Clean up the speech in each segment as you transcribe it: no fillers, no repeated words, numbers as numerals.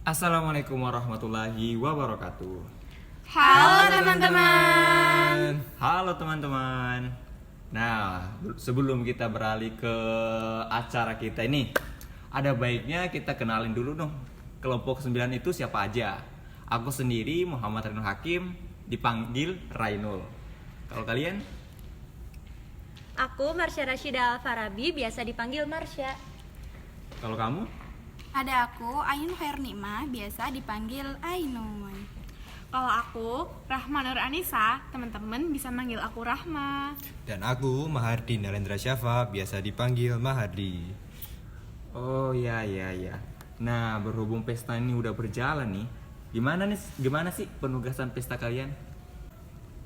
Assalamualaikum warahmatullahi wabarakatuh. Halo teman-teman. Halo teman-teman. Nah, sebelum kita beralih ke acara kita ini, ada baiknya kita kenalin dulu dong. Kelompok 9 itu siapa aja? Aku sendiri Muhammad Rainul Hakim, dipanggil Rainul. Kalau kalian? Aku Marsha Rashida Al-Farabi, biasa dipanggil Marsha. Kalau kamu? Ada aku, Ainun Khairnimah, biasa dipanggil Ainun. Kalau aku, Rahma Nur Anissa, teman-teman bisa manggil aku Rahma. Dan aku Mahardi Narendra Syafa, biasa dipanggil Mahardi. Oh ya. Nah, berhubung pesta ini udah berjalan nih, gimana sih penugasan pesta kalian?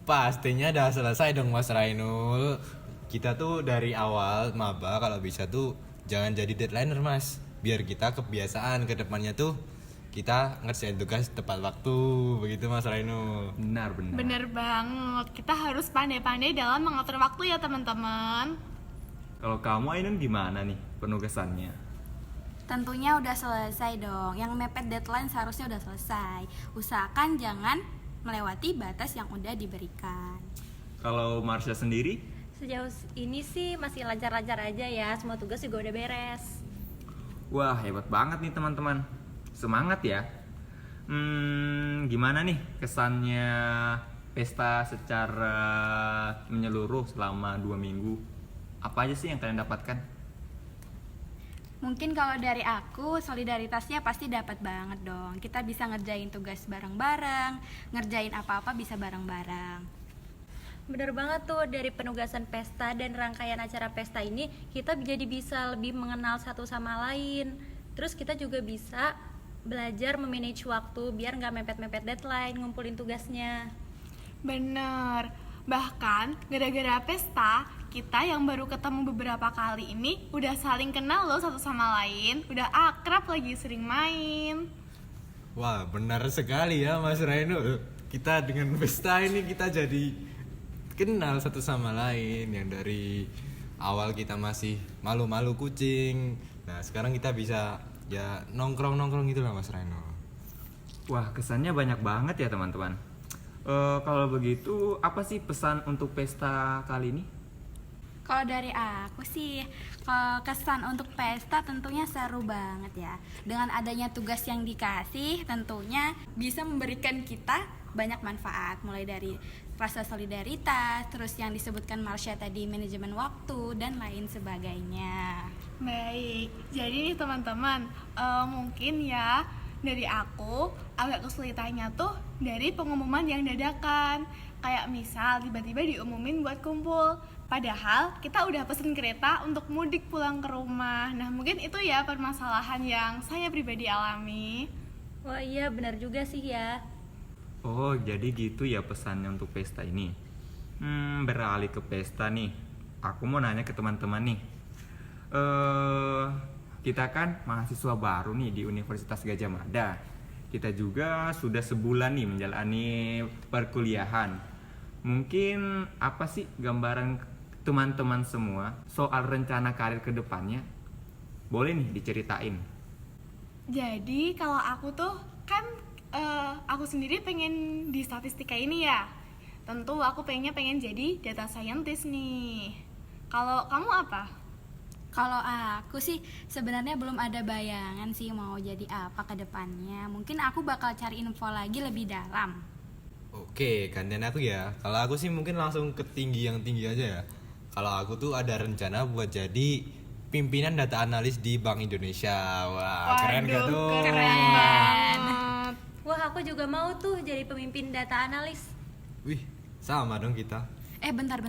Pastinya udah selesai dong Mas Rainul. Kita tuh dari awal maba kalau bisa tuh jangan jadi deadlineer Mas. Biar kita kebiasaan ke depannya tuh kita ngerjain tugas tepat waktu, begitu Mas Rainul. Benar. Bener banget, kita harus pandai-pandai dalam mengatur waktu ya teman-teman. Kalau kamu Ainun gimana nih penugasannya? Tentunya udah selesai dong, yang mepet deadline seharusnya udah selesai. Usahakan jangan melewati batas yang udah diberikan. Kalau Marsha sendiri? Sejauh ini sih masih lancar-lancar aja ya, semua tugas juga udah beres. Wah, hebat banget nih teman-teman. Semangat ya. Gimana nih kesannya pesta secara menyeluruh selama 2 minggu? Apa aja sih yang kalian dapatkan? Mungkin kalau dari aku, solidaritasnya pasti dapat banget dong. Kita bisa ngerjain tugas bareng-bareng, ngerjain apa-apa bisa bareng-bareng. Bener banget tuh, dari penugasan pesta dan rangkaian acara pesta ini kita jadi bisa lebih mengenal satu sama lain. Terus kita juga bisa belajar memanage waktu biar nggak mepet-mepet deadline ngumpulin tugasnya. Bener, bahkan gara-gara pesta, kita yang baru ketemu beberapa kali ini udah saling kenal loh satu sama lain, udah akrab lagi sering main. Wah, benar sekali ya Mas Rainul. Kita dengan pesta ini kita jadi kenal satu sama lain. Yang dari awal kita masih malu-malu kucing, nah sekarang kita bisa ya nongkrong gitu lah Mas Rainul. Wah, kesannya banyak banget ya teman-teman. Kalau begitu, apa sih pesan untuk pesta kali ini? Kalau dari aku sih, kesan untuk pesta tentunya seru banget ya. Dengan adanya tugas yang dikasih, tentunya bisa memberikan kita banyak manfaat. Mulai dari rasa solidaritas, terus yang disebutkan Marsha tadi, manajemen waktu, dan lain sebagainya. Baik, jadi nih teman-teman, mungkin ya dari aku agak kesulitannya tuh dari pengumuman yang dadakan. Kayak misal tiba-tiba diumumin buat kumpul, padahal kita udah pesen kereta untuk mudik pulang ke rumah. Nah mungkin itu ya permasalahan yang saya pribadi alami. Wah iya, benar juga sih ya. Oh, jadi gitu ya pesannya untuk pesta ini. Beralih ke pesta nih. Aku mau nanya ke teman-teman nih. Kita kan mahasiswa baru nih di Universitas Gadjah Mada. Kita juga sudah sebulan nih menjalani perkuliahan. Mungkin apa sih gambaran teman-teman semua soal rencana karir ke depannya? Boleh nih diceritain. Jadi kalau aku tuh kan aku sendiri pengen di statistika ini ya. Tentu aku pengen jadi data scientist nih. Kalau kamu apa? Kalau aku sih sebenarnya belum ada bayangan sih mau jadi apa ke depannya. Mungkin aku bakal cari info lagi lebih dalam. Oke, gantian aku ya. Kalau aku sih mungkin langsung ke yang tinggi aja ya. Kalau aku tuh ada rencana buat jadi pimpinan data analis di Bank Indonesia. Wah, keren gak tuh? Keren banget. Wah, aku juga mau tuh jadi pemimpin data analis. Wih, sama dong kita. Bentar.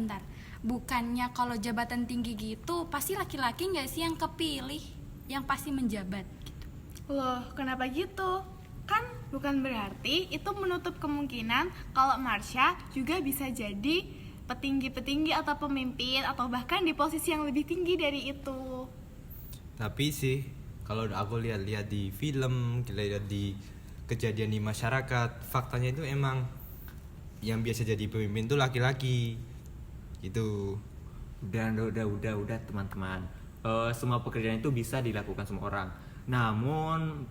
Bukannya kalau jabatan tinggi gitu pasti laki-laki nggak sih yang kepilih, yang pasti menjabat gitu. Loh, kenapa gitu? Kan bukan berarti itu menutup kemungkinan kalau Marsha juga bisa jadi petinggi-petinggi atau pemimpin atau bahkan di posisi yang lebih tinggi dari itu. Tapi sih kalau aku lihat-lihat di film, lihat di kejadian di masyarakat, faktanya itu emang yang biasa jadi pemimpin tuh laki-laki. Gitu. Udah teman-teman. Semua pekerjaan itu bisa dilakukan semua orang. Namun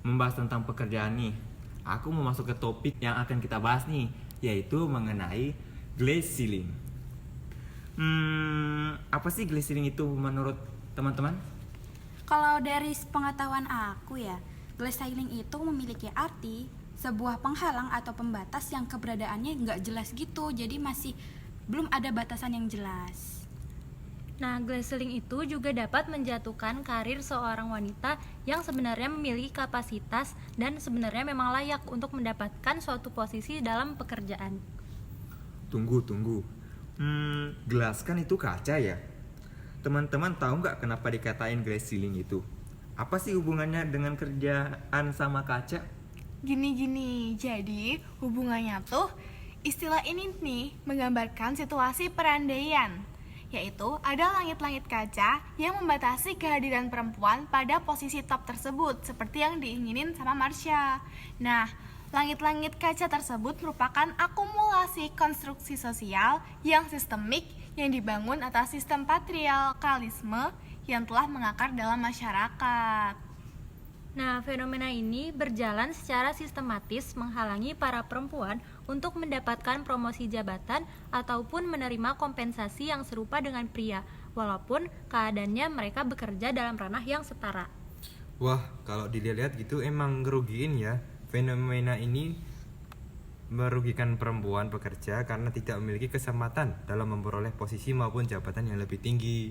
membahas tentang pekerjaan nih, aku mau masuk ke topik yang akan kita bahas nih, yaitu mengenai glass ceiling. Apa sih glass ceiling itu menurut teman-teman? Kalau dari pengetahuan aku ya, glass ceiling itu memiliki arti sebuah penghalang atau pembatas yang keberadaannya nggak jelas gitu, jadi masih belum ada batasan yang jelas. Nah, glass ceiling itu juga dapat menjatuhkan karir seorang wanita yang sebenarnya memiliki kapasitas dan sebenarnya memang layak untuk mendapatkan suatu posisi dalam pekerjaan. Tunggu. Gelas kan itu kaca ya? Teman-teman tahu nggak kenapa dikatain glass ceiling itu? Apa sih hubungannya dengan kerjaan sama kaca? Gini, jadi hubungannya tuh istilah ini nih menggambarkan situasi perandaian, yaitu ada langit-langit kaca yang membatasi kehadiran perempuan pada posisi top tersebut seperti yang diinginin sama Marsha. Nah, langit-langit kaca tersebut merupakan akumulasi konstruksi sosial yang sistemik yang dibangun atas sistem patriarkalisme yang telah mengakar dalam masyarakat. Nah, fenomena ini berjalan secara sistematis menghalangi para perempuan untuk mendapatkan promosi jabatan ataupun menerima kompensasi yang serupa dengan pria, walaupun keadaannya mereka bekerja dalam ranah yang setara. Wah, kalau dilihat gitu emang ngerugiin ya. Fenomena ini merugikan perempuan pekerja karena tidak memiliki kesempatan dalam memperoleh posisi maupun jabatan yang lebih tinggi.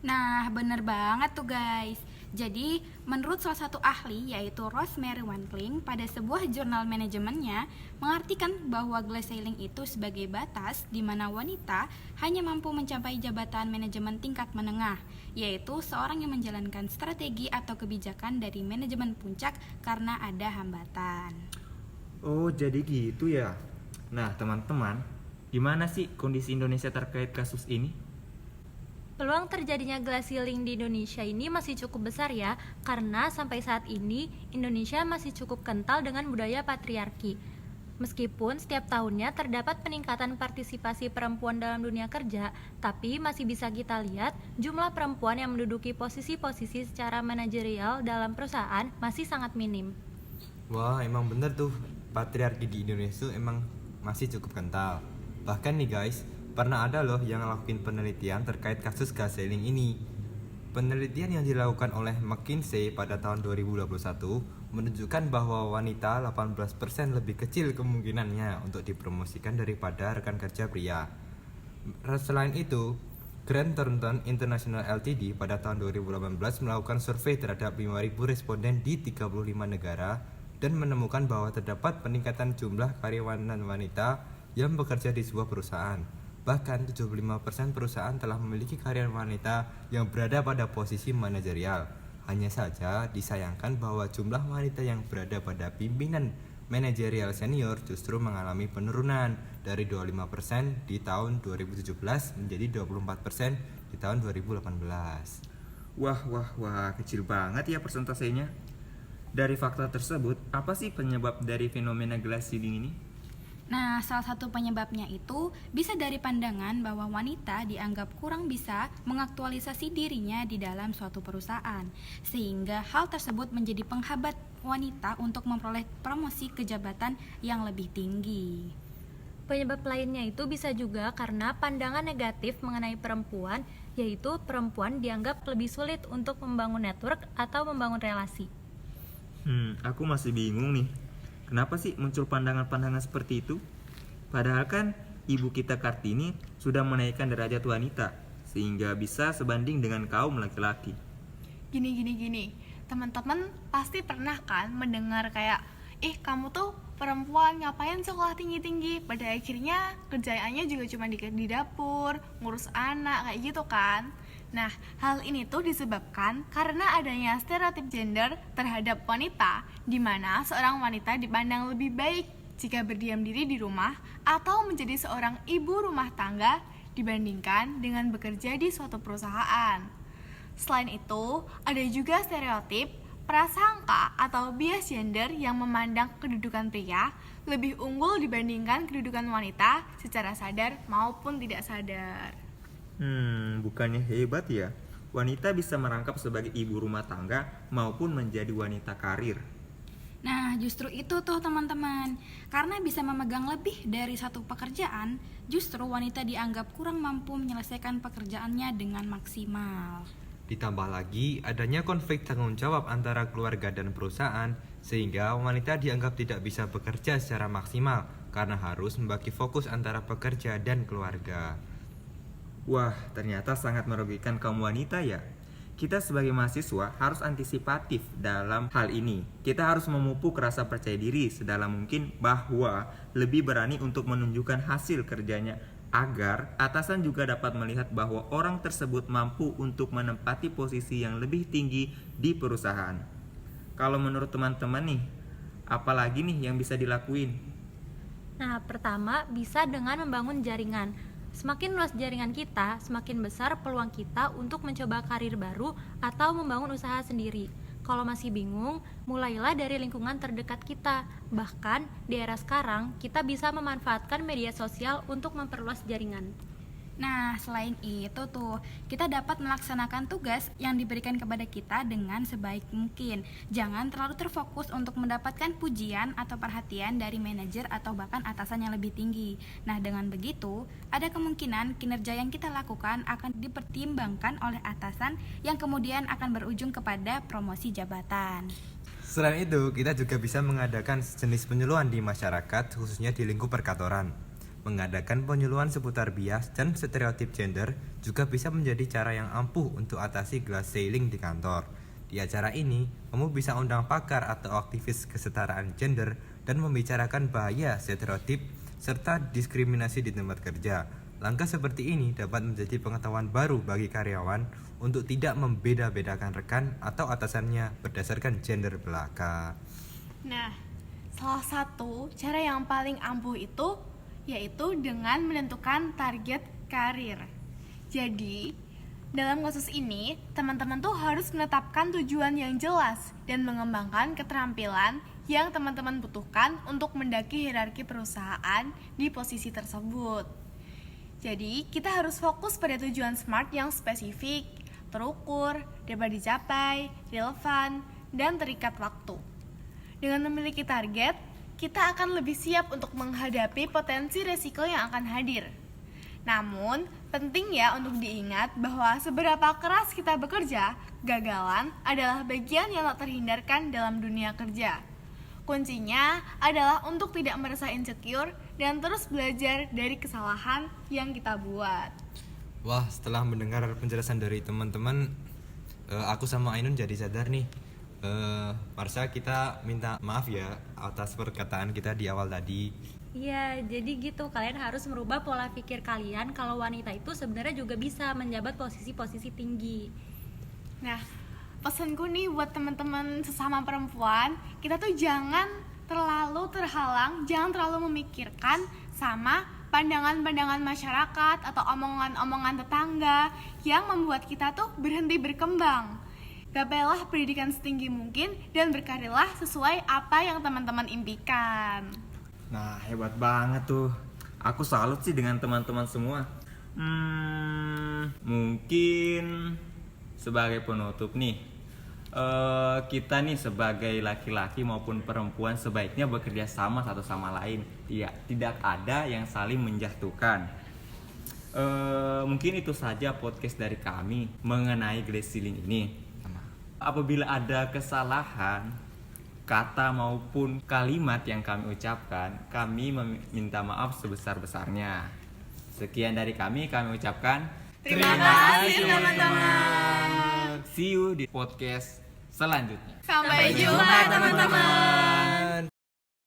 Nah, bener banget tuh guys. Jadi, menurut salah satu ahli yaitu Rosemary Wankling pada sebuah jurnal manajemennya mengartikan bahwa glass ceiling itu sebagai batas di mana wanita hanya mampu mencapai jabatan manajemen tingkat menengah, yaitu seorang yang menjalankan strategi atau kebijakan dari manajemen puncak karena ada hambatan. Oh, jadi gitu ya. Nah, teman-teman, gimana sih kondisi Indonesia terkait kasus ini? Peluang terjadinya glass ceiling di Indonesia ini masih cukup besar ya, karena sampai saat ini Indonesia masih cukup kental dengan budaya patriarki. Meskipun setiap tahunnya terdapat peningkatan partisipasi perempuan dalam dunia kerja, tapi masih bisa kita lihat jumlah perempuan yang menduduki posisi-posisi secara manajerial dalam perusahaan masih sangat minim. Wah, emang bener tuh, patriarki di Indonesia emang masih cukup kental. Bahkan nih guys, pernah ada loh yang ngelakuin penelitian terkait kasus glass ceiling ini. Penelitian yang dilakukan oleh McKinsey pada tahun 2021 menunjukkan bahwa wanita 18% lebih kecil kemungkinannya untuk dipromosikan daripada rekan kerja pria. Selain itu, Grant Thornton International Ltd pada tahun 2018 melakukan survei terhadap 5.000 responden di 35 negara dan menemukan bahwa terdapat peningkatan jumlah karyawan wanita yang bekerja di sebuah perusahaan. Bahkan 75% perusahaan telah memiliki karyawan wanita yang berada pada posisi manajerial. Hanya saja disayangkan bahwa jumlah wanita yang berada pada pimpinan manajerial senior justru mengalami penurunan dari 25% di tahun 2017 menjadi 24% di tahun 2018. Wah, kecil banget ya persentasenya. Dari fakta tersebut, apa sih penyebab dari fenomena glass ceiling ini? Nah, salah satu penyebabnya itu bisa dari pandangan bahwa wanita dianggap kurang bisa mengaktualisasi dirinya di dalam suatu perusahaan, sehingga hal tersebut menjadi penghambat wanita untuk memperoleh promosi ke jabatan yang lebih tinggi. Penyebab lainnya itu bisa juga karena pandangan negatif mengenai perempuan, yaitu perempuan dianggap lebih sulit untuk membangun network atau membangun relasi. Aku masih bingung nih. Kenapa sih muncul pandangan-pandangan seperti itu? Padahal kan ibu kita Kartini sudah menaikkan derajat wanita sehingga bisa sebanding dengan kaum laki-laki. Gini. Teman-teman pasti pernah kan mendengar kayak, kamu tuh perempuan ngapain sekolah tinggi-tinggi? Pada akhirnya kerjaannya juga cuma di dapur, ngurus anak kayak gitu kan. Nah, hal ini tuh disebabkan karena adanya stereotip gender terhadap wanita, di mana seorang wanita dipandang lebih baik jika berdiam diri di rumah atau menjadi seorang ibu rumah tangga dibandingkan dengan bekerja di suatu perusahaan. Selain itu, ada juga stereotip prasangka atau bias gender yang memandang kedudukan pria lebih unggul dibandingkan kedudukan wanita secara sadar maupun tidak sadar. Bukannya hebat ya? Wanita bisa merangkap sebagai ibu rumah tangga maupun menjadi wanita karir. Nah, justru itu tuh teman-teman. Karena bisa memegang lebih dari satu pekerjaan, justru wanita dianggap kurang mampu menyelesaikan pekerjaannya dengan maksimal. Ditambah lagi adanya konflik tanggung jawab antara keluarga dan perusahaan, sehingga wanita dianggap tidak bisa bekerja secara maksimal karena harus membagi fokus antara pekerja dan keluarga. Wah, ternyata sangat merugikan kaum wanita ya. Kita sebagai mahasiswa harus antisipatif dalam hal ini. Kita harus memupuk rasa percaya diri sedalam mungkin bahwa lebih berani untuk menunjukkan hasil kerjanya agar atasan juga dapat melihat bahwa orang tersebut mampu untuk menempati posisi yang lebih tinggi di perusahaan. Kalau menurut teman-teman nih, apalagi nih yang bisa dilakuin? Nah, pertama bisa dengan membangun jaringan. Semakin luas jaringan kita, semakin besar peluang kita untuk mencoba karir baru atau membangun usaha sendiri. Kalau masih bingung, mulailah dari lingkungan terdekat kita. Bahkan di era sekarang, kita bisa memanfaatkan media sosial untuk memperluas jaringan. Nah, selain itu tuh, kita dapat melaksanakan tugas yang diberikan kepada kita dengan sebaik mungkin. Jangan terlalu terfokus untuk mendapatkan pujian atau perhatian dari manajer atau bahkan atasan yang lebih tinggi. Nah, dengan begitu, ada kemungkinan kinerja yang kita lakukan akan dipertimbangkan oleh atasan yang kemudian akan berujung kepada promosi jabatan. Selain itu, kita juga bisa mengadakan jenis penyuluhan di masyarakat, khususnya di lingkup perkantoran. Mengadakan penyuluhan seputar bias dan stereotip gender juga bisa menjadi cara yang ampuh untuk atasi glass ceiling di kantor. Di acara ini, kamu bisa undang pakar atau aktivis kesetaraan gender dan membicarakan bahaya stereotip serta diskriminasi di tempat kerja. Langkah seperti ini dapat menjadi pengetahuan baru bagi karyawan untuk tidak membeda-bedakan rekan atau atasannya berdasarkan gender belaka. Nah, salah satu cara yang paling ampuh itu yaitu dengan menentukan target karir. Jadi, dalam kasus ini, teman-teman tuh harus menetapkan tujuan yang jelas dan mengembangkan keterampilan yang teman-teman butuhkan untuk mendaki hierarki perusahaan di posisi tersebut. Jadi, kita harus fokus pada tujuan SMART yang spesifik, terukur, dapat dicapai, relevan, dan terikat waktu. Dengan memiliki target, kita akan lebih siap untuk menghadapi potensi resiko yang akan hadir. Namun, penting ya untuk diingat bahwa seberapa keras kita bekerja, gagalan adalah bagian yang tak terhindarkan dalam dunia kerja. Kuncinya adalah untuk tidak merasa insecure dan terus belajar dari kesalahan yang kita buat. Wah, setelah mendengar penjelasan dari teman-teman, aku sama Ainun jadi sadar nih. Marsha, kita minta maaf ya atas perkataan kita di awal tadi. Iya, jadi gitu, kalian harus merubah pola pikir kalian kalau wanita itu sebenarnya juga bisa menjabat posisi-posisi tinggi. Nah, pesanku nih buat teman-teman sesama perempuan, kita tuh jangan terlalu terhalang, jangan terlalu memikirkan sama pandangan-pandangan masyarakat atau omongan-omongan tetangga yang membuat kita tuh berhenti berkembang. Gapailah pendidikan setinggi mungkin dan berkarirlah sesuai apa yang teman-teman impikan. Nah, hebat banget tuh. Aku salut sih dengan teman-teman semua. Mungkin sebagai penutup nih, kita nih sebagai laki-laki maupun perempuan sebaiknya bekerja sama satu sama lain. Tidak ada yang saling menjatuhkan. Mungkin itu saja podcast dari kami mengenai glass ceiling ini. Apabila ada kesalahan kata maupun kalimat yang kami ucapkan, kami meminta maaf sebesar-besarnya. Sekian dari kami ucapkan Terima kasih teman-teman. See you di podcast selanjutnya. Sampai jumpa teman-teman.